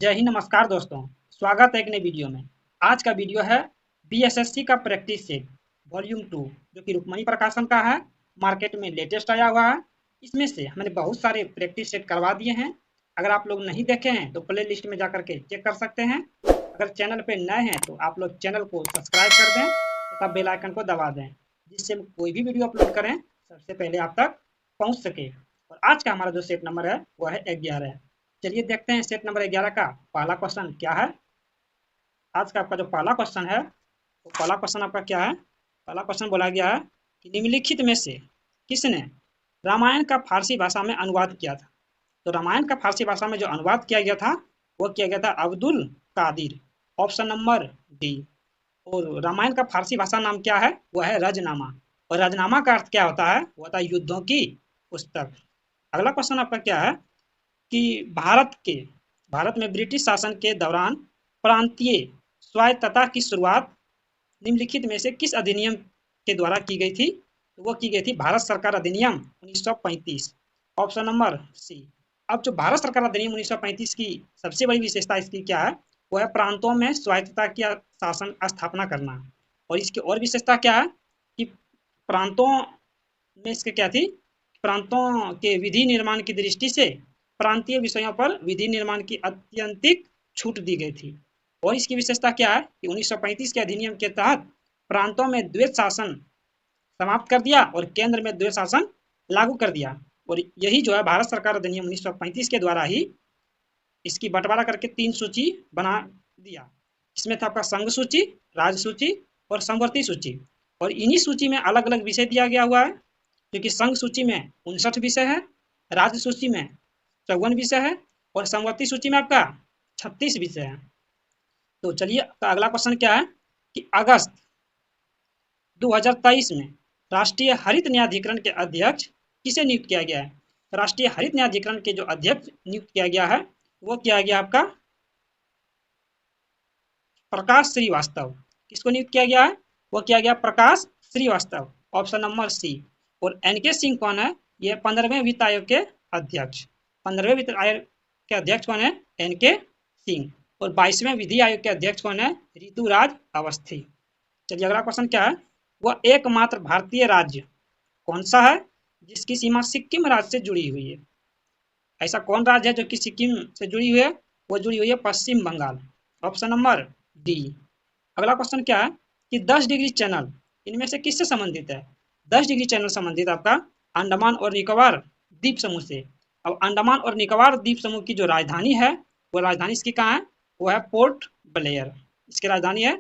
जय हिंद, नमस्कार दोस्तों। स्वागत है एक नई वीडियो में। आज का वीडियो है बीएसएससी का प्रैक्टिस सेट वॉल्यूम 2, जो कि रुक्मणी प्रकाशन का है। मार्केट में लेटेस्ट आया हुआ है। इसमें से हमने बहुत सारे प्रैक्टिस सेट करवा दिए हैं। अगर आप लोग नहीं देखे हैं तो प्ले लिस्ट में जा करके चेक कर सकते हैं। अगर चैनल पर नए हैं तो आप लोग चैनल को सब्सक्राइब कर दें तथा बेल आइकन को दबा दें, जिससे हम कोई भी वीडियो अपलोड करें सबसे पहले आप तक पहुंच सके। और आज का हमारा जो सेट नंबर है वह है 11। चलिए देखते हैं सेट नंबर 11 का पहला क्वेश्चन क्या है। आज का आपका जो पहला क्वेश्चन है वो पहला क्वेश्चन आपका क्या है। पहला क्वेश्चन बोला गया है कि निम्नलिखित में से किसने रामायण का फारसी भाषा में अनुवाद किया था। तो रामायण का फारसी भाषा में जो अनुवाद किया गया था वो किया गया था Abdul Qadir, option number D. और रामायण का फारसी भाषा नाम क्या है, वह है रजनामा। और रजनामा का अर्थ क्या होता है, वो होता है युद्धों की पुस्तक। अगला क्वेश्चन आपका क्या है कि भारत में ब्रिटिश शासन के दौरान प्रांतीय स्वायत्तता की शुरुआत निम्नलिखित में से किस अधिनियम के द्वारा की गई थी। तो वो की गई थी भारत सरकार अधिनियम 1935, ऑप्शन नंबर सी। अब जो भारत सरकार अधिनियम 1935 की सबसे बड़ी विशेषता इसकी क्या है, वो है प्रांतों में स्वायत्तता की शासन स्थापना करना। और इसकी और विशेषता क्या है कि प्रांतों में इसके क्या थी, प्रांतों के विधि निर्माण की दृष्टि से प्रांतीय विषयों पर विधि निर्माण की अत्यंतिक छूट दी गई थी। और इसकी विशेषता क्या है कि 1935 के अधिनियम के तहत प्रांतों में द्वैत शासन समाप्त कर दिया और केंद्र में द्वैत शासन लागू कर दिया। और यही जो है भारत सरकार अधिनियम 1935 के द्वारा ही इसकी बंटवारा करके 3 सूची बना दिया। इसमें था आपका संघ सूची, राज्य सूची और समवर्ती सूची। और इन्हीं सूची में अलग अलग विषय दिया गया हुआ है, क्योंकि संघ सूची में 59 विषय है, राज्य सूची में 54 विषय है और समवर्ती सूची में आपका 36 विषय है। तो चलिए अगला क्वेश्चन क्या है कि अगस्त 2023 में राष्ट्रीय हरित न्यायाधिकरण के अध्यक्ष किसे नियुक्त किया गया है। राष्ट्रीय हरित न्यायाधिकरण के जो अध्यक्ष नियुक्त किया गया है वो किया गया आपका प्रकाश श्रीवास्तव। किसको नियुक्त किया गया है, वो किया गया प्रकाश श्रीवास्तव, ऑप्शन नंबर सी। और एनके सिंह कौन है, ये 15वें वित्त आयोग के अध्यक्ष। 15वें वित्त आयोग के अध्यक्ष कौन है, एनके सिंह। और 22वें विधि आयोग के अध्यक्ष कौन है, ऋतुराज अवस्थी। चलिए अगला क्वेश्चन क्या है, वह एकमात्र भारतीय राज्य कौन सा है जिसकी सीमा सिक्किम राज्य से जुड़ी हुई है। ऐसा कौन राज्य है जो कि सिक्किम से जुड़ी हुई है, वो जुड़ी हुई है पश्चिम बंगाल, ऑप्शन नंबर डी। अगला क्वेश्चन क्या है कि 10 डिग्री चैनल इनमें से किससे संबंधित है। 10 डिग्री चैनल संबंधित आपका अंडमान और निकोबार द्वीप समूह से। अब अंडमान और निकोबार द्वीप समूह की जो राजधानी है वो राजधानी इसकी कहाँ है, वो है पोर्ट ब्लेयर। इसकी राजधानी है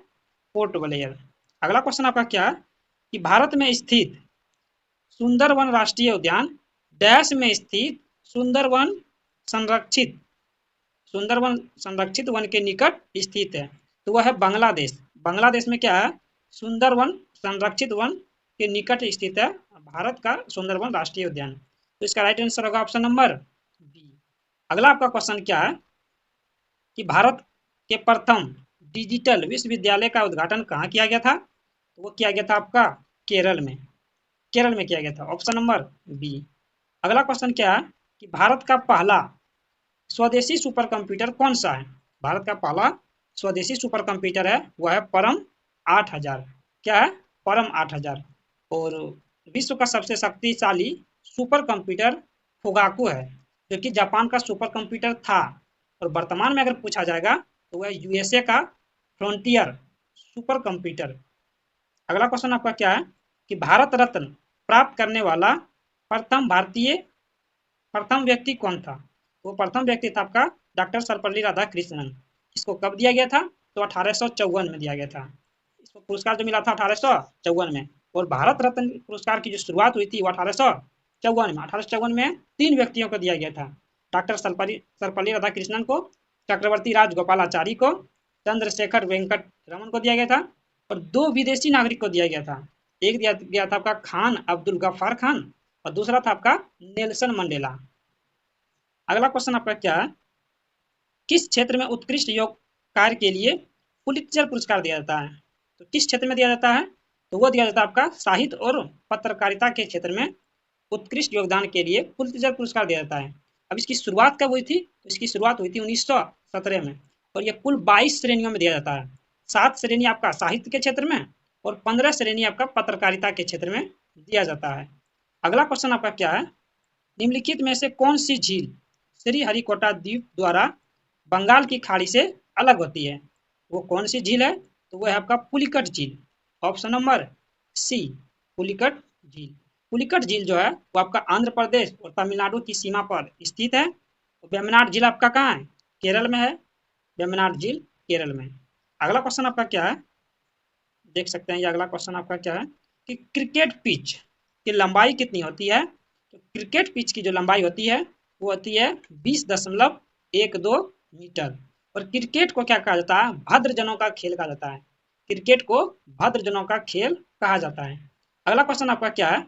पोर्ट ब्लेयर। अगला क्वेश्चन आपका क्या है कि भारत में स्थित सुंदरवन राष्ट्रीय उद्यान डैश में स्थित सुंदरवन संरक्षित सुंदरवन संरक्षित वन के निकट स्थित है। तो वह है बांग्लादेश। बांग्लादेश में क्या है, सुंदरवन संरक्षित वन के निकट स्थित है भारत का सुंदरवन राष्ट्रीय उद्यान। तो इसका राइट आंसर होगा ऑप्शन नंबर बी। अगला आपका क्वेश्चन क्या है कि भारत के प्रथम डिजिटल विश्वविद्यालय का उद्घाटन कहाँ किया गया था। तो वो किया गया था आपका केरल में। केरल में किया गया था, ऑप्शन नंबर बी। अगला क्वेश्चन क्या है कि भारत का पहला स्वदेशी सुपर कंप्यूटर कौन सा है। भारत का पहला स्वदेशी सुपर कंप्यूटर है वह है परम 8000। क्या है, परम 8000। और विश्व का सबसे शक्तिशाली सुपर कंप्यूटर फुगाकू है, जो कि जापान का सुपर कंप्यूटर था। और वर्तमान में अगर पूछा जाएगा तो वह यूएसए का फ्रंटियर सुपर कंप्यूटर। अगला क्वेश्चन आपका क्या है कि भारत रत्न प्राप्त करने वाला प्रथम व्यक्ति कौन था। वो प्रथम व्यक्ति था आपका डॉक्टर सर्वपल्ली राधाकृष्णन। इसको कब दिया गया था, तो 1854 में दिया गया था। इसको पुरस्कार जो मिला था 1854 में। और भारत रत्न पुरस्कार की जो शुरुआत हुई थी वो 1854 में 3 व्यक्तियों को दिया गया था। डॉक्टर सर्वपल्ली राधाकृष्णन को, चक्रवर्ती राजगोपालाचारी को, चंद्रशेखर वेंकट रमन को दिया गया था। और 2 विदेशी नागरिक को दिया गया था। एक दिया गया था आपका खान अब्दुल गफ्फार खान और दूसरा था आपका नेल्सन मंडेला। अगला क्वेश्चन आपका क्या है, किस क्षेत्र में उत्कृष्ट योग कार्य के लिए पुलित्जर पुरस्कार दिया जाता है। तो किस क्षेत्र में दिया जाता है, तो वो दिया जाता है आपका साहित्य और पत्रकारिता के क्षेत्र में उत्कृष्ट योगदान के लिए पुलित्जर पुरस्कार दिया जाता है। अब इसकी शुरुआत कब हुई थी? तो इसकी शुरुआत हुई थी 1917 में, और ये कुल 22 श्रेणियों में दिया जाता है। 7 श्रेणी आपका साहित्य के क्षेत्र में और 15 श्रेणी आपका पत्रकारिता के क्षेत्र में दिया जाता है। अगला क्वेश्चन आपका क्या है? निम्नलिखित में से कौन सी झील श्रीहरिकोटा द्वीप द्वारा बंगाल की खाड़ी से अलग होती है? वो कौन सी झील है? तो वो है आपका पुलिकट झील। ऑप्शन नंबर सी, पुलिकट झील। पुलिकट झील जो है वो आपका आंध्र प्रदेश और तमिलनाडु की सीमा पर स्थित है। वेम्बनाड झील आपका कहाँ है? केरल में है। वेम्बनाड झील केरल में। अगला क्वेश्चन आपका क्या है? देख सकते हैं ये अगला क्वेश्चन आपका क्या है कि क्रिकेट पिच की लंबाई कितनी होती है? तो क्रिकेट पिच की जो लंबाई होती है वो होती है 20.12 मीटर। और क्रिकेट को क्या कहा जाता है? भद्रजनों का खेल कहा जाता है। क्रिकेट को भद्रजनों का खेल कहा जाता है। अगला क्वेश्चन आपका क्या है?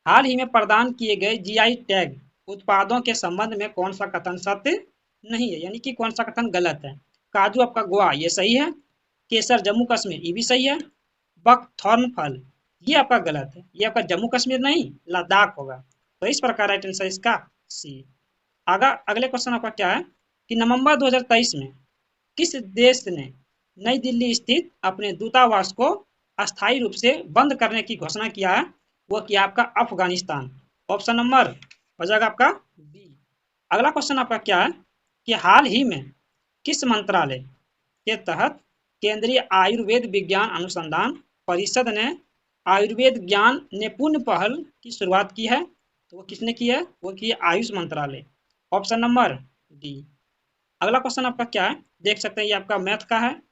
हाल ही में प्रदान किए गए जीआई टैग उत्पादों के संबंध में कौन सा कथन सत्य नहीं है, यानी कि कौन सा कथन गलत है? काजू आपका गोवा ये सही है, केसर जम्मू कश्मीर ये भी सही है, बकथॉर्न फल ये आपका गलत है, ये आपका जम्मू कश्मीर नहीं लद्दाख होगा। तो इस प्रकार राइट आंसर इसका सी। आगा अगले क्वेश्चन आपका क्या है कि नवंबर 2023 में किस देश ने नई दिल्ली स्थित अपने दूतावास को अस्थायी रूप से बंद करने की घोषणा किया है? वो किया आपका अफगानिस्तान। ऑप्शन नंबर हो जाएगा आपका बी। अगला क्वेश्चन आपका क्या है कि हाल ही में किस मंत्रालय के तहत केंद्रीय आयुर्वेद विज्ञान अनुसंधान परिषद ने आयुर्वेद ज्ञान निपुण पहल की शुरुआत की है? तो वो किसने की है? वो की है आयुष मंत्रालय। Option number D. अगला क्वेश्चन आपका क्या है? देख सकते हैं ये आपका मैथ का है।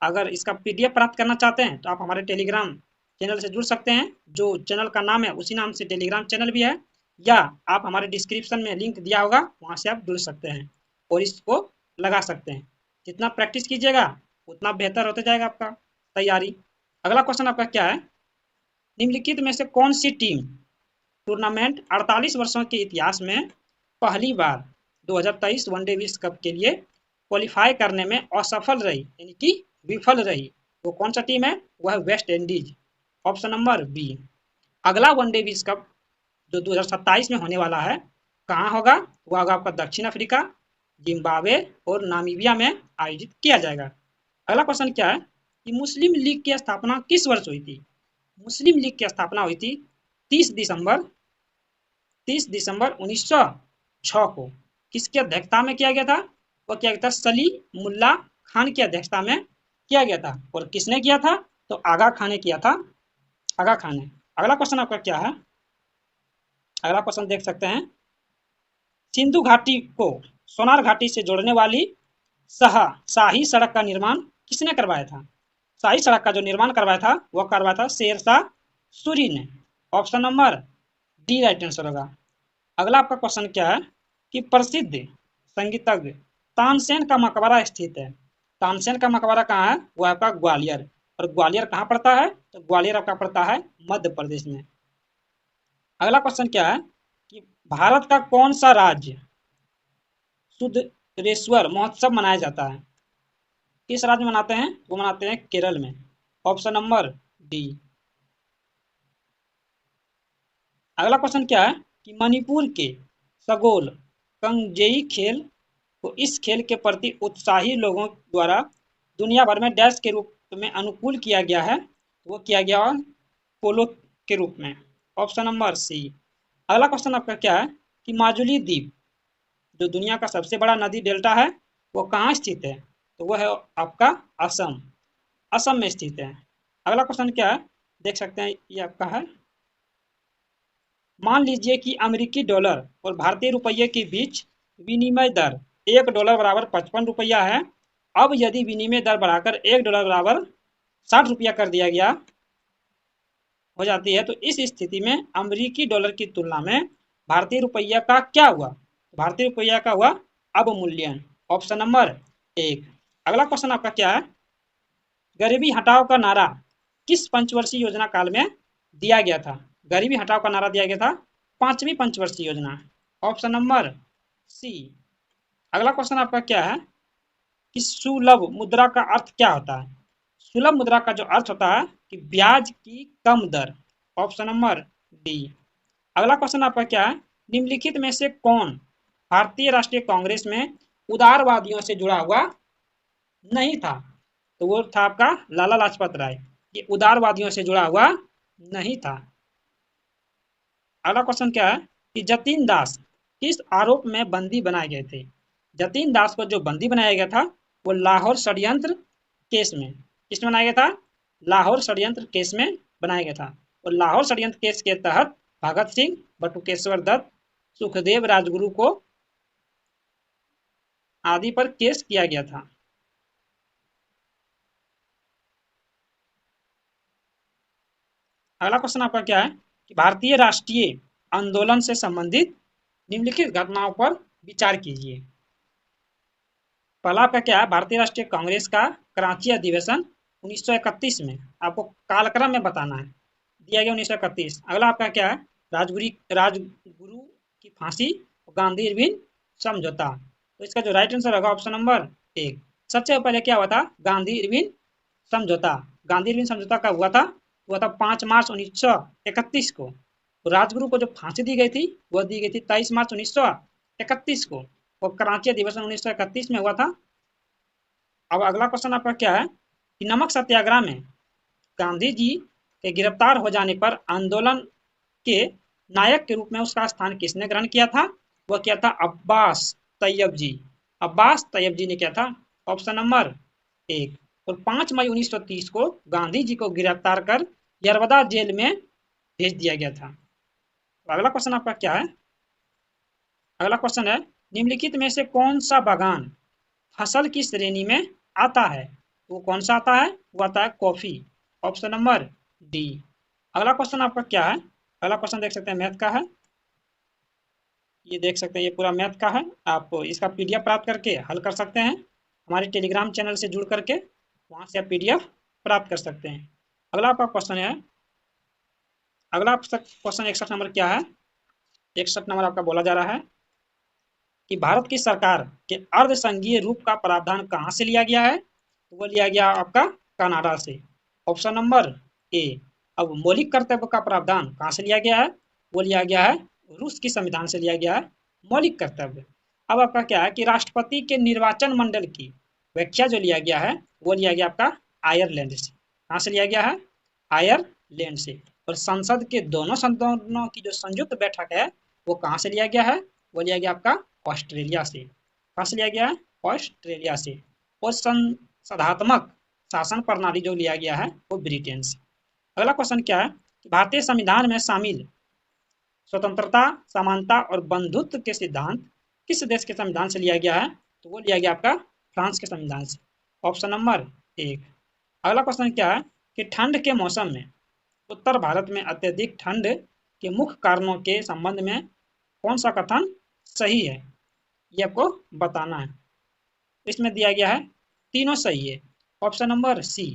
अगर इसका पीडीएफ प्राप्त करना चाहते हैं तो आप हमारे टेलीग्राम चैनल से जुड़ सकते हैं। जो चैनल का नाम है उसी नाम से टेलीग्राम चैनल भी है, या आप हमारे डिस्क्रिप्शन में लिंक दिया होगा वहाँ से आप जुड़ सकते हैं और इसको लगा सकते हैं। जितना प्रैक्टिस कीजिएगा उतना बेहतर होता जाएगा आपका तैयारी। अगला क्वेश्चन आपका क्या है? निम्नलिखित में से कौन सी टीम टूर्नामेंट 48 वर्षों के इतिहास में पहली बार 2023 वनडे विश्व कप के लिए क्वालिफाई करने में असफल रही, यानी कि विफल रही? वो कौन सा टीम है? वो है West Indies. Option number B. अगला वनडे विश्व कप जो 2027 में होने वाला है कहाँ होगा? वो होगा आपका दक्षिण अफ्रीका, जिम्बाब्वे और नामीबिया में आयोजित किया जाएगा। अगला क्वेश्चन क्या है कि मुस्लिम लीग की स्थापना किस वर्ष हुई थी? मुस्लिम लीग की स्थापना हुई थी 30 दिसंबर 1906 को। किसकी अध्यक्षता में किया गया था? वो किया गया था सलीमुल्लाह खान की अध्यक्षता में किया गया था। और किसने किया था? तो आगा खान ने किया था। आगा खान ने। अगला क्वेश्चन आपका क्या है? अगला क्वेश्चन देख सकते हैं सिंधु घाटी को सोनार घाटी से जोड़ने वाली शाही सड़क का निर्माण किसने करवाया था? शाही सड़क का जो निर्माण करवाया था वो करवाया था शेरशाह सूरी ने। Option number D right answer होगा। अगला आपका क्वेश्चन क्या है कि प्रसिद्ध संगीतज्ञ तानसेन का मकबरा स्थित है। तानसेन का मकबरा कहाँ है? वो आपका ग्वालियर। और ग्वालियर कहाँ पड़ता है? तो ग्वालियर आपका पड़ता है मध्य प्रदेश में। अगला क्वेश्चन क्या है कि भारत का कौन सा राज्य शुद्धरेश्वर महोत्सव मनाया जाता है? किस राज्य में मनाते हैं? वो मनाते हैं केरल में। Option number D. अगला क्वेश्चन क्या है कि मणिपुर के सगोल कंगजेई खेल को इस खेल के प्रति उत्साही लोगों द्वारा दुनिया भर में डैश के रूप में अनुकूल किया गया है? वो किया गया पोलो के रूप में। Option number C. अगला क्वेश्चन आपका क्या है कि माजुली द्वीप जो दुनिया का सबसे बड़ा नदी डेल्टा है वो कहाँ स्थित है? तो वो है आपका असम। असम में स्थित है। अगला क्वेश्चन क्या है? देख सकते हैं ये आपका है मान लीजिए कि अमेरिकी डॉलर और भारतीय रुपये के बीच विनिमय दर $1 बराबर 55 रुपया है। अब यदि विनिमय दर बढ़ाकर $1 बराबर 60 रुपया कर दिया गया हो जाती है तो इस स्थिति में अमेरिकी डॉलर की तुलना में भारतीय रुपया का क्या हुआ? भारतीय रुपया का हुआ अवमूल्यन। ऑप्शन नंबर एक। अगला क्वेश्चन आपका क्या है? गरीबी हटाओ का नारा किस पंचवर्षीय योजना काल में दिया गया था? गरीबी हटाओ का नारा दिया गया था 5वीं पंचवर्षीय योजना। Option number C. अगला क्वेश्चन आपका क्या है कि सुलभ मुद्रा का अर्थ क्या होता है? सुलभ मुद्रा का जो अर्थ होता है कि ब्याज की कम दर। Option number D. अगला क्वेश्चन आपका क्या है? निम्नलिखित में से कौन भारतीय राष्ट्रीय कांग्रेस में उदारवादियों से जुड़ा हुआ नहीं था। तो वो था आपका लाला लाजपत राय, ये उदारवादियों से जुड़ा हुआ नहीं था। अगला क्वेश्चन क्या है कि जतीन दास किस आरोप में बंदी बनाए गए थे? जतीन दास को जो बंदी बनाया गया था वो लाहौर षड्यंत्र केस में, किसमें बनाया गया था? लाहौर षड्यंत्र केस में बनाया गया था। और लाहौर षड्यंत्र केस के तहत भगत सिंह, बटुकेश्वर दत्त, सुखदेव राजगुरु को आदि पर केस किया गया था। अगला क्वेश्चन आपका क्या है कि भारतीय राष्ट्रीय आंदोलन से संबंधित निम्नलिखित घटनाओं पर विचार कीजिए। पहला आपका क्या है, भारतीय राष्ट्रीय कांग्रेस का कराची अधिवेशन 1931 में, आपको कालक्रम में बताना है, दिया गया 1931। अगला आपका क्या है, राजगुरु की फांसी, गांधी इरविन समझौता। तो इसका जो राइट आंसर होगा ऑप्शन नंबर 1। सबसे पहले क्या हुआ था? गांधी इरविन समझौता। गांधी इरविन समझौता कब हुआ था 5 मार्च 1931 को। तो राजगुरु को जो फांसी दी गई थी वह दी गई थी 23 मार्च 1931 को, और कराची अधिवेशन 1931 में हुआ था। अब अगला क्वेश्चन आपका क्या है कि नमक सत्याग्रह में गांधी जी के गिरफ्तार हो जाने पर आंदोलन के नायक के रूप में उसका स्थान किसने ग्रहण किया था? वह किया था अब्बास तैयब जी। अब्बास तैयब जी ने किया था, ऑप्शन नंबर 1। और 5 मई 1930 को गांधी जी को गिरफ्तार कर यरवदा जेल में भेज दिया गया था। तो अगला क्वेश्चन आपका क्या है? अगला क्वेश्चन है निम्नलिखित में से कौन सा बागान फसल की श्रेणी में आता है? वो कौन सा आता है? वो आता है कॉफी, ऑप्शन नंबर डी। अगला क्वेश्चन आपका क्या है? अगला क्वेश्चन देख सकते हैं मैथ का है, ये देख सकते हैं, ये पूरा मैथ का है। आप इसका पीडीएफ प्राप्त करके हल कर सकते हैं हमारे टेलीग्राम चैनल से जुड़ करके, वहाँ से आप पीडीएफ प्राप्त कर सकते हैं। अगला आपका क्वेश्चन है, अगला क्वेश्चन 61 नंबर क्या है? 61 नंबर आपका बोला जा रहा है कि भारत की सरकार के अर्ध संघीय रूप का प्रावधान कहाँ से लिया गया है? तो वो लिया गया आपका कनाडा से, ऑप्शन नंबर ए। अब मौलिक कर्तव्य का प्रावधान कहाँ से लिया गया है? वो लिया गया है रूस की संविधान से लिया गया है मौलिक कर्तव्य। अब आपका क्या है कि राष्ट्रपति के निर्वाचन मंडल की व्याख्या जो लिया गया है वो लिया गया आपका आयरलैंड से। कहाँ से लिया गया है? आयरलैंड से। और संसद के दोनों सदनों की जो संयुक्त बैठक है वो कहाँ से लिया गया है? वो लिया गया आपका ऑस्ट्रेलिया से। कहाँ से लिया गया है? ऑस्ट्रेलिया से। और संसदात्मक शासन प्रणाली जो लिया गया है वो ब्रिटेन से। अगला क्वेश्चन क्या है कि भारतीय संविधान में शामिल स्वतंत्रता, समानता और बंधुत्व के सिद्धांत किस देश के संविधान से लिया गया है? तो वो लिया गया आपका फ्रांस के संविधान से, ऑप्शन नंबर 1। अगला क्वेश्चन क्या है कि ठंड के मौसम में उत्तर भारत में अत्यधिक ठंड के मुख्य कारणों के संबंध में कौन सा कथन सही है? ये आपको बताना है। इसमें दिया गया है तीनों सही है, ऑप्शन नंबर सी।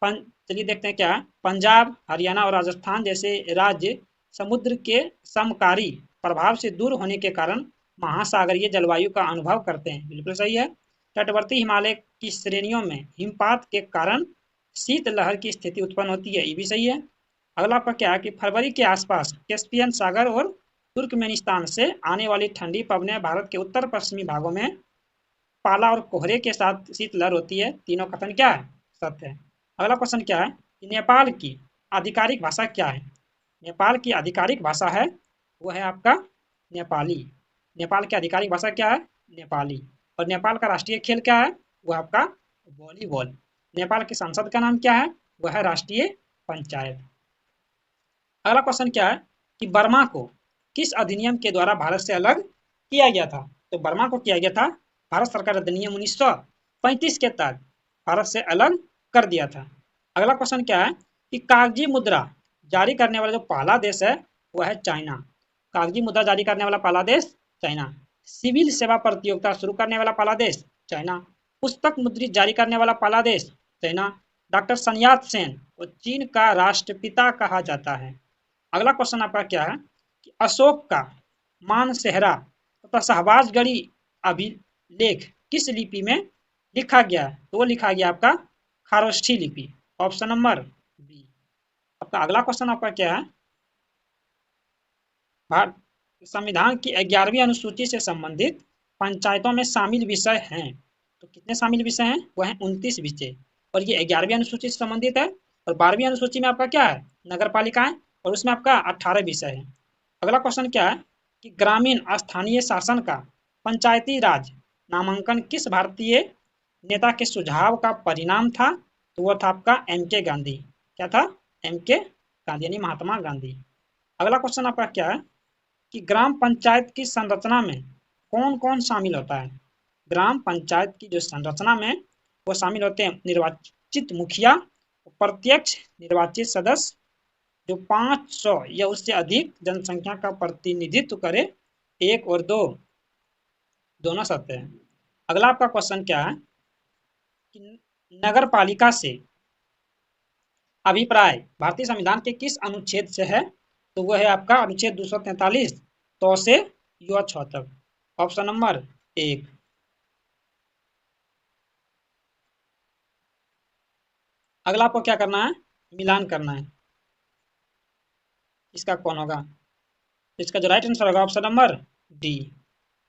चलिए देखते हैं क्या है। पंजाब, हरियाणा और राजस्थान जैसे राज्य समुद्र के समकारी प्रभाव से दूर होने के कारण महासागरीय जलवायु का अनुभव करते हैं, बिल्कुल सही है। तटवर्ती हिमालय की श्रेणियों में हिमपात के कारण शीतलहर की स्थिति उत्पन्न होती है, ये भी सही है। अगला आपका क्या है कि फरवरी के आसपास कैस्पियन सागर और तुर्कमेनिस्तान से आने वाली ठंडी पवनें भारत के उत्तर पश्चिमी भागों में पाला और कोहरे के साथ शीतलहर होती है, तीनों कथन क्या है? सत्य है। अगला क्वेश्चन क्या है कि नेपाल की आधिकारिक भाषा क्या है? नेपाल की आधिकारिक भाषा है वो है आपका नेपाली। नेपाल की आधिकारिक भाषा क्या है? नेपाली। और नेपाल का राष्ट्रीय खेल क्या है? वो आपका वॉलीबॉल। नेपाल की संसद का नाम क्या है? वह है राष्ट्रीय पंचायत। अगला क्वेश्चन क्या है कि बर्मा को किस अधिनियम के द्वारा भारत से अलग किया गया था? तो बर्मा को किया गया था भारत सरकार अधिनियम 1935 के तहत भारत से अलग कर दिया था। अगला क्वेश्चन क्या है कि कागजी मुद्रा जारी करने वाला जो पहला देश है वह है चाइना। कागजी मुद्रा जारी करने वाला पहला देश चाइना। सिविल सेवा प्रतियोगिता शुरू करने वाला पहला देश चाइना। पुस्तक मुद्रित जारी करने वाला पहला देश चाइना। डॉक्टर sun yat-sen को चीन का राष्ट्रपिता कहा जाता है। अगला क्वेश्चन आपका क्या है कि अशोक का मानसेहरा तथा शहबाजगढ़ी अभिलेख किस लिपि में लिखा गया है? तो वो लिखा गया आपका खारोष्ठी लिपि, ऑप्शन नंबर बी। आपका अगला क्वेश्चन आपका क्या है? भारत संविधान की 11वीं अनुसूची से संबंधित पंचायतों में शामिल विषय हैं। तो कितने शामिल विषय हैं? वो हैं 29 विषय, और ये 11वीं अनुसूची से संबंधित है। और 12वीं अनुसूची में आपका क्या है? नगर पालिकाएं, और उसमें आपका 18 विषय है। अगला क्वेश्चन क्या है कि ग्रामीण स्थानीय शासन का पंचायती राज नामांकन किस भारतीय नेता के सुझाव का परिणाम था? तो वो था आपका M.K. गांधी। क्या था? M.K. गांधी यानी महात्मा गांधी। अगला क्वेश्चन आपका क्या है कि ग्राम पंचायत की संरचना में कौन कौन शामिल होता है? ग्राम पंचायत की जो संरचना में वो शामिल होते हैं निर्वाचित मुखिया, प्रत्यक्ष निर्वाचित सदस्य जो 500 या उससे अधिक जनसंख्या का प्रतिनिधित्व करे, 1 और 2 दोनों सत्य है। अगला आपका क्वेश्चन क्या है कि नगर पालिका से अभिप्राय भारतीय संविधान के किस अनुच्छेद से है? तो वो है आपका अनुच्छेद 243 तो से युवा 6 तक। Option number 1। अगला आपको क्या करना है? मिलान करना है। इसका कौन होगा? इसका जो राइट आंसर होगा ऑप्शन नंबर डी,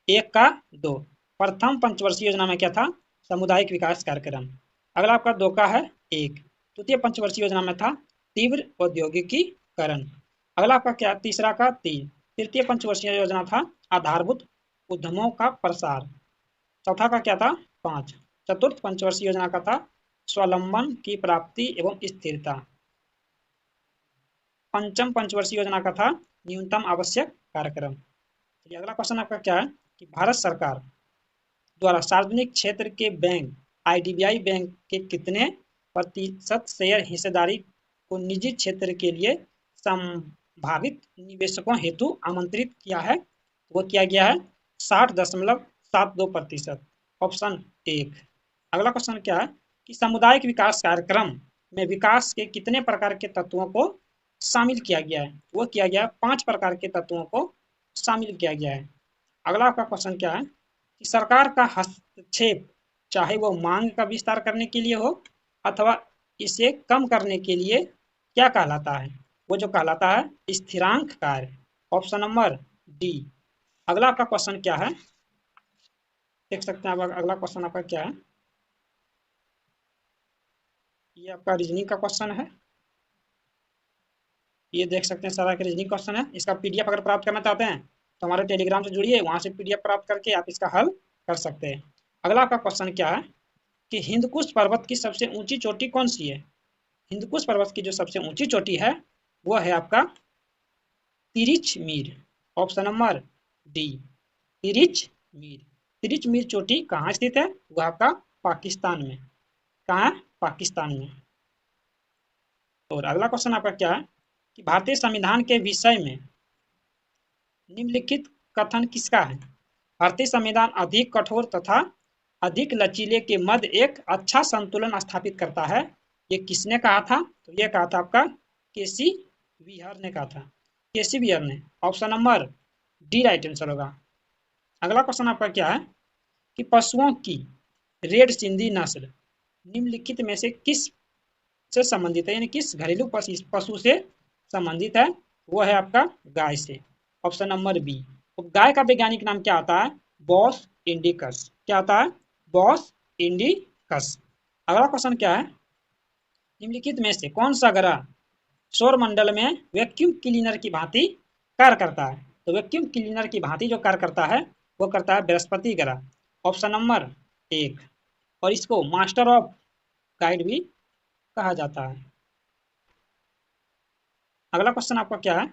1 का 2। प्रथम पंचवर्षीय योजना में क्या था? सामुदायिक विकास कार्यक्रम। अगला आपका 2 का है 1। तृतीय पंचवर्षीय योजना में था तीव्र औद्योगिकीकरण। अगला आपका क्या? तीसरा का 3। तृतीय पंचवर्षीय योजना था आधारभूत उद्यमों का प्रसार। चौथा का क्या था? 5। चतुर्थ पंचवर्षीय योजना का था स्वावलंबन की प्राप्ति एवं स्थिरता। पंचम पंचवर्षीय योजना का था न्यूनतम आवश्यक कार्यक्रम। चलिए अगला क्वेश्चन आपका क्या है कि भारत सरकार द्वारा सार्वजनिक क्षेत्र के बैंक IDBI बैंक के कितने प्रतिशत शेयर हिस्सेदारी को निजी क्षेत्र के लिए संभावित निवेशकों हेतु आमंत्रित किया है? वो किया गया है 60.72%। ऑप्शन 1। अगला क्वेश्चन क्या है कि सामुदायिक विकास कार्यक्रम में विकास के कितने प्रकार के तत्वों को शामिल किया गया है? वो किया गया है 5 प्रकार के तत्वों को शामिल किया गया है। अगला आपका क्वेश्चन क्या है कि सरकार का हस्तक्षेप चाहे वो मांग का विस्तार करने के लिए हो अथवा इसे कम करने के लिए क्या कहलाता है? वो जो कहलाता है स्थिरांक कार्य। Option number D. अगला आपका क्वेश्चन क्या है? देख सकते हैं आप अगला क्वेश्चन आपका क्या है? ये आपका रीजनिंग का क्वेश्चन है। ये देख सकते हैं सारा रीजनिंग क्वेश्चन है। इसका PDF अगर प्राप्त करना चाहते हैं तो हमारे टेलीग्राम से जुड़िए, वहां से PDF प्राप्त करके आप इसका हल कर सकते हैं। अगला आपका क्वेश्चन क्या है कि हिंदकुश पर्वत की सबसे ऊंची चोटी कौन सी है? हिंदकुश पर्वत की जो सबसे ऊंची चोटी है वो है आपका Tirich Mir. Option number D, Tirich Mir. Tirich Mir चोटी कहाँ स्थित है? वह आपका पाकिस्तान में। कहाँ? पाकिस्तान में। और अगला क्वेश्चन आपका क्या है कि भारतीय संविधान के विषय में निम्नलिखित कथन किसका है? भारतीय संविधान अधिक कठोर तथा अधिक लचीले के मध्य एक अच्छा संतुलन स्थापित करता है। ये किसने कहा था? तो ये कहा था आपका केसी विहर ने कहा था। केसी विहर ने। Option number D right answer होगा। अगला क्वेश्चन आपका क्या है कि पशुओं की रेड सिंधी नस्ल निम्नलिखित में से किस से संबंधित है, यानी किस घरेलू पशु से संबंधित है? वो है आपका गाय से। Option number B. तो गाय का वैज्ञानिक नाम क्या आता है? Bos indicus. क्या आता है? Bos indicus. अगला क्वेश्चन क्या है? निम्नलिखित में से कौन सा ग्रह सौर मंडल में वैक्यूम क्लीनर की भांति कार्य करता है? तो वैक्यूम क्लीनर की भांति जो कार्य करता है वो करता है बृहस्पति ग्रह। Option number 1। और इसको मास्टर ऑफ गाइड भी कहा जाता है। अगला क्वेश्चन आपका क्या है?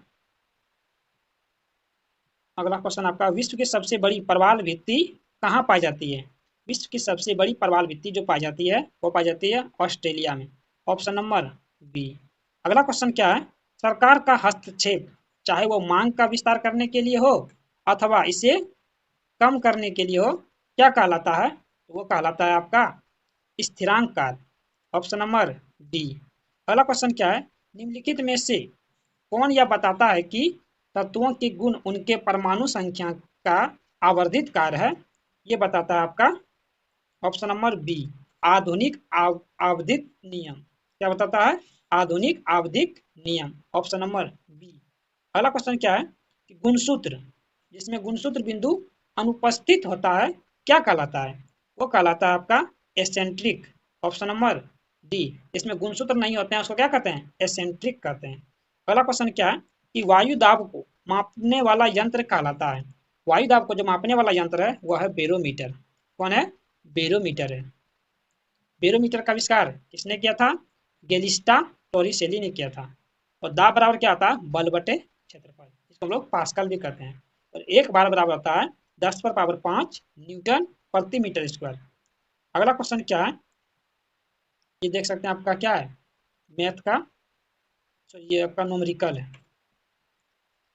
अगला क्वेश्चन आपका विश्व की सबसे बड़ी प्रवाल भित्ति कहाँ पाई जाती है? विश्व की सबसे बड़ी प्रवाल भित्ति जो पाई जाती है वो पाई जाती है ऑस्ट्रेलिया में। Option number B. अगला क्वेश्चन क्या है? सरकार का हस्तक्षेप चाहे वो मांग का विस्तार करने के लिए हो अथवा इसे कम करने के लिए हो क्या कहलाता है? तो वो कहलाता है आपका स्थिरांक कार्य। Option number D. अगला क्वेश्चन क्या है? निम्नलिखित में से कौन यह बताता है कि तत्वों के गुण उनके परमाणु संख्या का आवर्धित कार्य है? ये बताता है आपका ऑप्शन नंबर बी, आधुनिक आवधिक नियम। क्या बताता है? आधुनिक आवधिक नियम। Option number B. अगला क्वेश्चन क्या है कि गुणसूत्र जिसमें गुणसूत्र बिंदु अनुपस्थित होता है क्या कहलाता है? वो कहलाता है आपका एसेंट्रिक। Option number D. इसमें गुणसूत्र नहीं होते हैं, उसको क्या कहते हैं? एसेंट्रिक कहते हैं। अगला क्वेश्चन क्या है कि वायु दाब को मापने वाला यंत्र कहलाता है। वायु दाब को जो मापने वाला यंत्र है वह है बेरोमीटर। कौन है? बेरोमीटर है। बेरोमीटर का आविष्कार किसने किया था? गेलिस्टा टोरिसेली ने किया था। और दाब बराबर क्या आता है? बल बटे क्षेत्रफल, जिसको हम लोग पास्कल भी कहते हैं। और एक बार बराबर होता है 10 पर पावर 5 न्यूटन प्रति मीटर स्क्वायर। अगला क्वेश्चन क्या है, ये देख सकते हैं आपका क्या है, मैथ का, तो ये आपका न्यूमेरिकल है।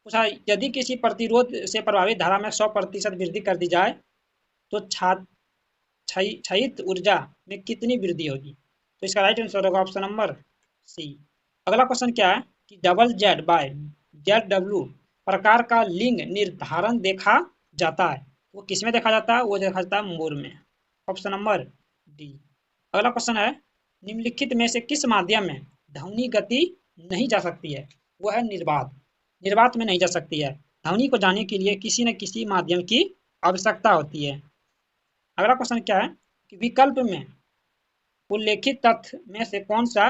पूछा यदि किसी प्रतिरोध से प्रभावित धारा में 100% वृद्धि कर दी जाए तो क्षयित ऊर्जा में कितनी वृद्धि होगी? तो इसका राइट आंसर होगा ऑप्शन नंबर सी। अगला क्वेश्चन क्या है कि double Z by Z W प्रकार का लिंग निर्धारण देखा जाता है, वो किसमें देखा जाता है? वो देखा जाता है मोर में। Option number D. अगला क्वेश्चन है निम्नलिखित में से किस माध्यम में ध्वनि गति नहीं जा सकती है? वो है निर्वात। निर्वात में नहीं जा सकती है। ध्वनि को जाने के लिए किसी न किसी माध्यम की आवश्यकता होती है। अगला क्वेश्चन क्या है कि विकल्प में उल्लेखित तथ्य में से कौन सा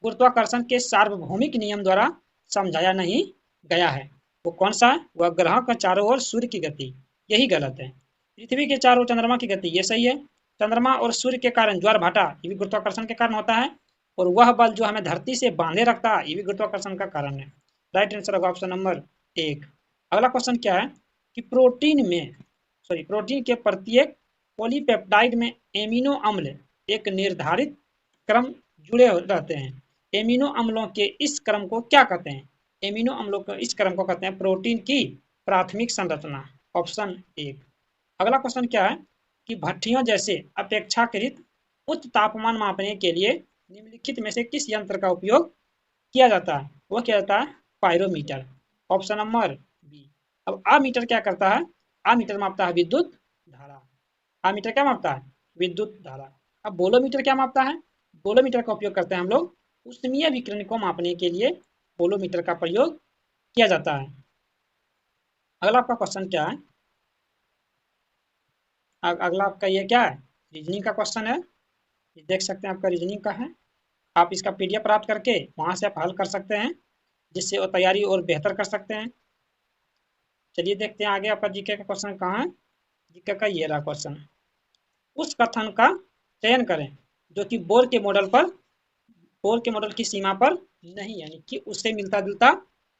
गुरुत्वाकर्षण के सार्वभौमिक नियम द्वारा समझाया नहीं गया है? वो कौन सा है? वह ग्रहों का चारों ओर सूर्य की गति, यही गलत है। पृथ्वी के चारों ओर चंद्रमा की गति, ये सही है। चंद्रमा और सूर्य के कारण ज्वार भाटा, ये भी गुरुत्वाकर्षण के कारण होता है। और वह बल जो हमें धरती से बांधे रखता है, ये भी गुरुत्वाकर्षण का कारण है। राइट आंसर होगा ऑप्शन नंबर 1। अगला क्वेश्चन क्या है कि प्रोटीन के प्रत्येक पॉलीपेप्टाइड में एमिनो अम्ल एक निर्धारित क्रम जुड़े रहते हैं। एमिनो अम्लों के इस क्रम को क्या कहते हैं? एमिनो अम्लों के इस क्रम को कहते हैं प्रोटीन की प्राथमिक संरचना। ऑप्शन 1। अगला क्वेश्चन क्या है कि भट्टियों जैसे अपेक्षाकृत उच्च तापमान मापने के लिए निम्नलिखित में से किस यंत्र का उपयोग किया जाता है? वो क्या जाता है? पायरोमीटर। Option number B. अब आमीटर क्या करता है? आमीटर मापता है विद्युत धारा। आमीटर क्या मापता है? विद्युत धारा। अब बोलोमीटर क्या मापता है? बोलोमीटर का उपयोग करते हैं हम लोग ऊष्मीय विकिरण को मापने के लिए बोलोमीटर का प्रयोग किया जाता है। अगला आपका क्वेश्चन क्या है? अगला आपका ये क्या है? रीजनिंग का क्वेश्चन है। ये देख सकते हैं आपका रीजनिंग का है। आप इसका पीडीएफ प्राप्त करके वहां से आप हल कर सकते हैं, जिससे वो तैयारी और बेहतर कर सकते हैं। चलिए देखते हैं आगे आपका जीके का क्वेश्चन कहाँ है। जीके का ये रहा क्वेश्चन। उस कथन का चयन करें जो कि बोर के मॉडल की सीमा पर नहीं, यानी कि उससे मिलता जुलता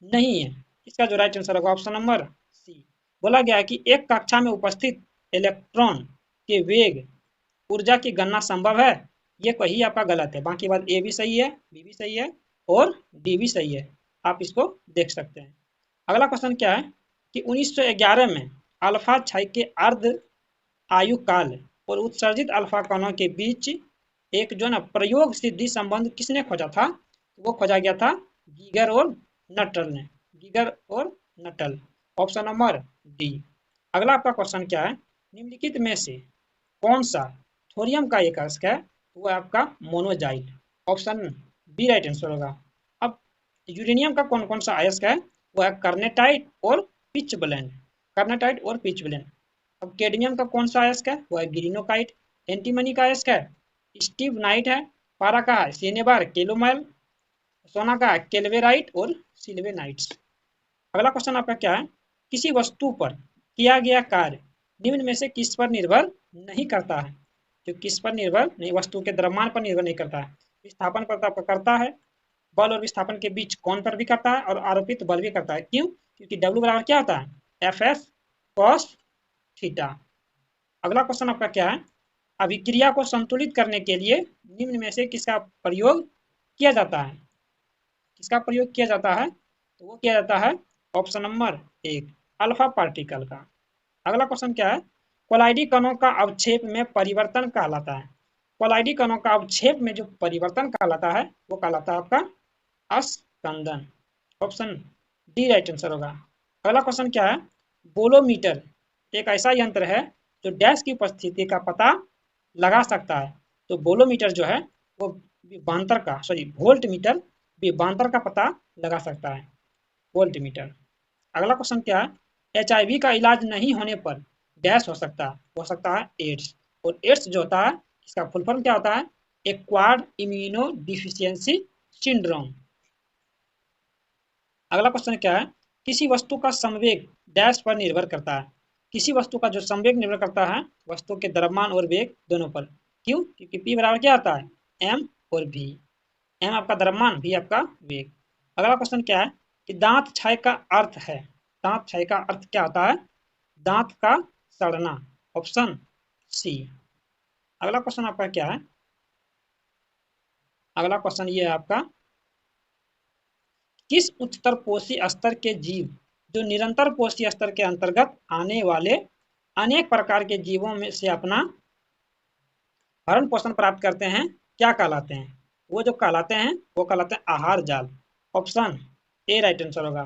नहीं है। इसका जो राइट आंसर होगा ऑप्शन नंबर सी। बोला गया है कि एक कक्षा में उपस्थित इलेक्ट्रॉन के वेग ऊर्जा की गणना संभव है। ये कही आपका गलत है, बाकी बात ए भी सही है, बी भी सही है और डी भी सही है। आप इसको देख सकते हैं। अगला क्वेश्चन क्या है कि 1911 में अल्फा क्षय के अर्ध आयु काल और उत्सर्जित अल्फा कणों के बीच एक जो ना प्रयोग सिद्धि संबंध किसने खोजा था? वो खोजा गया था गीगर और नटल ने। गीगर और नटल। Option number D. अगला आपका क्वेश्चन क्या है, निम्नलिखित में से कौन सा थोरियम का एक अयस्क है? वो है आपका monazite. Option B right answer होगा। अब यूरेनियम का कौन कौन सा अयस्क है? वो है कार्नेटाइट और पिच ब्लेंड। कार्नेटाइट और पिच ब्लेंड। अब कैडमियम का कौन सा अयस्क है? वो है ग्रीनोकाइट। एंटीमनी का अयस्क है स्टीव नाइट है। पारा का है सिनेबार केलोमाइल। सोना का है केल्वेराइट और सिल्वेनाइट्स। अगला क्वेश्चन आपका क्या है, किसी वस्तु पर किया गया कार्य निम्न में से किस पर निर्भर नहीं करता है? जो किस पर निर्भर नहीं, वस्तु के द्रव्यमान पर निर्भर नहीं करता है। विस्थापन पर आपका करता है, बल और विस्थापन के बीच कोण पर भी करता है और आरोपित बल भी करता है। क्यों? क्योंकि W बराबर क्या होता है? FF cos theta. अगला क्वेश्चन आपका क्या है, अभिक्रिया को संतुलित करने के लिए निम्न में से किसका प्रयोग किया जाता है? किसका प्रयोग किया जाता है? तो वो किया जाता है ऑप्शन नंबर 1 अल्फा पार्टिकल का। अगला क्वेश्चन क्या है, कोलाइडी कणों का अवक्षेप में परिवर्तन कहलाता है। कोलाइडी कणों का अवक्षेप में जो परिवर्तन कहलाता है वो कहलाता है आपका अस्कंदन। ऑप्शन डी राइट आंसर होगा। अगला क्वेश्चन क्या है, बोलोमीटर एक ऐसा यंत्र है जो डैश की उपस्थिति का पता लगा सकता है। तो बोलोमीटर जो है वो वोल्ट मीटर विभवांतर का पता लगा सकता है। Volt meter. अगला क्वेश्चन क्या है, HIV का इलाज नहीं होने पर डैश हो सकता है एड्स। और एड्स जो होता है इसका फुल फॉर्म क्या होता है, एक्वायर्ड इम्यूनो डिफिशियंसी सिंड्रोम। अगला क्वेश्चन क्या है, किसी वस्तु का संवेग डैश पर निर्भर करता है। किसी वस्तु का जो संवेग निर्भर करता है वस्तु के द्रव्यमान और वेग दोनों पर। क्यों? क्योंकि P बराबर क्या आता है, m और v। m आपका द्रव्यमान, v आपका वेग। अगला क्वेश्चन क्या है कि दांत क्षय का अर्थ है। दांत क्षय का अर्थ क्या होता है, दांत का सड़ना। Option C. अगला क्वेश्चन आपका क्या है, अगला क्वेश्चन ये है आपका, किस उच्चतर पोषी स्तर के जीव जो निरंतर पोषी स्तर के अंतर्गत आने वाले अनेक प्रकार के जीवों में से अपना भरण पोषण प्राप्त करते हैं क्या कहलाते हैं? वो जो कहलाते हैं वो कहलाते हैं आहार जाल। ऑप्शन ए राइट आंसर होगा।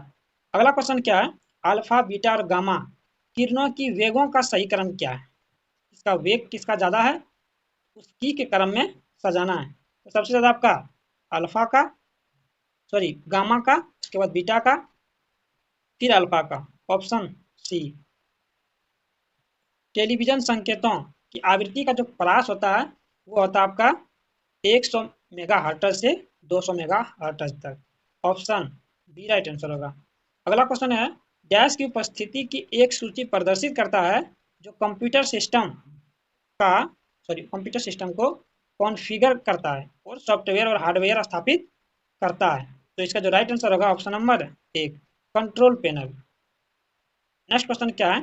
अगला क्वेश्चन क्या है, अल्फा बीटा और गामा किरणों की वेगों का सही क्रम क्या है? इसका वेग किसका ज्यादा है उसकी के क्रम में सजाना है। तो सबसे ज्यादा आपका अल्फा का, सॉरी गामा का, उसके बाद बीटा का, फिर अल्फा का। Option C. टेलीविजन संकेतों की आवृत्ति का जो प्रयास होता है वो होता है आपका 100 मेगाहर्ट्ज से 200 मेगाहर्ट्ज तक। ऑप्शन बी राइट आंसर होगा। अगला क्वेश्चन है, डैश की उपस्थिति की एक सूची प्रदर्शित करता है जो कंप्यूटर सिस्टम का, कंप्यूटर सिस्टम को कॉन्फ़िगर करता है और सॉफ्टवेयर और हार्डवेयर स्थापित करता है। तो इसका जो राइट आंसर होगा ऑप्शन नंबर एक, कंट्रोल पैनल। नेक्स्ट क्वेश्चन क्या है,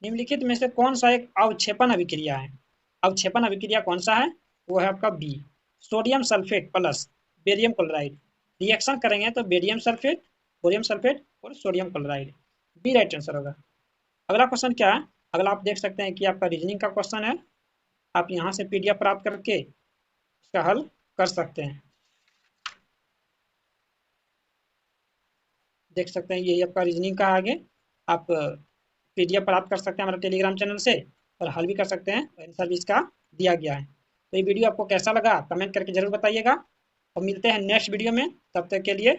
निम्नलिखित में से कौन सा एक अवक्षेपण अभिक्रिया है? अवक्षेपण अभिक्रिया कौन सा है? वो है आपका B, sodium sulphate plus barium chloride. Reaction करेंगे तो बेरियम सल्फेट, बोरियम सल्फेट और sodium chloride. B right answer होगा। अगला क्वेश्चन क्या है, अगला आप देख सकते हैं कि आपका रीजनिंग का क्वेश्चन है। आप यहाँ से पीडीएफ प्राप्त करके इसका हल कर सकते हैं। देख सकते हैं यही आपका रीजनिंग का आगे आप पीडीएफ प्राप्त कर सकते हैं हमारे टेलीग्राम चैनल से और हल भी कर सकते हैं। आंसर भी इसका दिया गया है। तो ये वीडियो आपको कैसा लगा कमेंट करके जरूर बताइएगा और मिलते हैं नेक्स्ट वीडियो में। तब तक के लिए